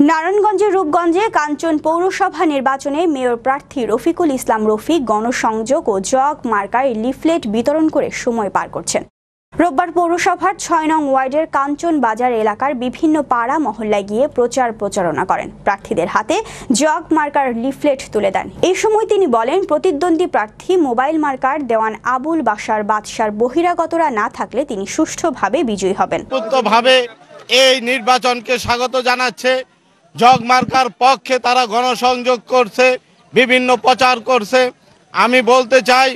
নারায়ণগঞ্জের রূপগঞ্জে কাঞ্চন পৌরসভা নির্বাচনে মেয়র প্রার্থী রফিকুল ইসলাম রফিক গণসংযোগ ও জগ মার্কার লিফলেট বিতরণ করে সময় পার করছেন। রোববার পৌরসভার ৬ নং ওয়ার্ডের কাঞ্চন বাজার এলাকার বিভিন্ন পাড়া মহল্লায় গিয়ে প্রচারণা করেন। প্রার্থীদের হাতে জগ মার্কার লিফলেট তুলে দেন। এই সময় তিনি বলেন, প্রতিদ্বন্দ্বী প্রার্থী মোবাইল মার্কার দেওয়ান আবুল বাশার বাদশার বহিরাগতরা না থাকলে তিনি সুষ্ঠুভাবে বিজয়ী হবেন। এই নির্বাচনকে স্বাগত জানাচ্ছে। জগ মার্কার পক্ষে তারা গণসংযোগ করছে, বিভিন্ন প্রচার করছে। আমি বলতে চাই,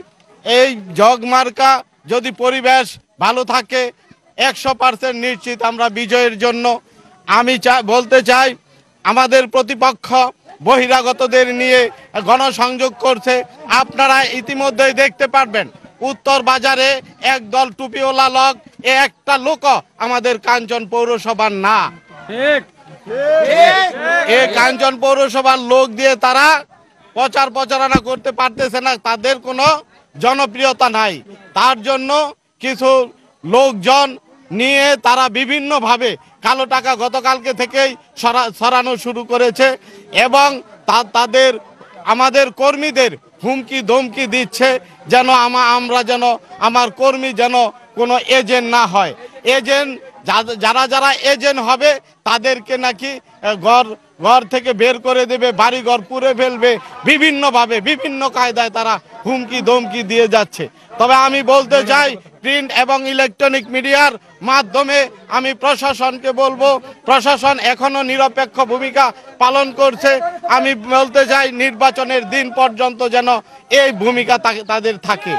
এই জগ মার্কা যদি পরিবেশ ভালো থাকে 100% নিশ্চিত আমরা বিজয়ের জন্য। আমি বলতে চাই, আমাদের প্রতিপক্ষ বহিরাগতদের নিয়ে গণসংযোগ করছে। আপনারা ইতিমধ্যেই দেখতে পারবেন উত্তর বাজারে একদল টুপিওয়ালা লোক, একটা লোকও আমাদের কাঞ্চন পৌরসভার না। এই কাঞ্চন পৌরসভার লোক দিয়ে তারা প্রচারণা করতে পারতেছে না, তাদের কোনো জনপ্রিয়তা নাই। তার জন্য কিছু লোকজন নিয়ে তারা বিভিন্নভাবে কালো টাকা গতকালকে থেকেই সরানো শুরু করেছে এবং আমাদের কর্মীদের হুমকি ধমকি দিচ্ছে যেন আমরা যেন আমার কর্মী যেন কোনো এজেন্ট না হয়। এজেন্ট যারা এজেন্ট হবে তাদেরকে নাকি ঘর থেকে বের করে দেবে, বাড়িঘর পুড়ে ফেলবে, বিভিন্নভাবে বিভিন্ন কায়দায় তারা হুমকি ধমকি দিয়ে যাচ্ছে। তবে আমি বলতে চাই, প্রিন্ট এবং ইলেকট্রনিক মিডিয়ার মাধ্যমে আমি প্রশাসনকে বলবো, প্রশাসন এখনো নিরপেক্ষ ভূমিকা পালন করছে। আমি বলতে চাই, নির্বাচনের দিন পর্যন্ত যেন এই ভূমিকা তাদের থাকে।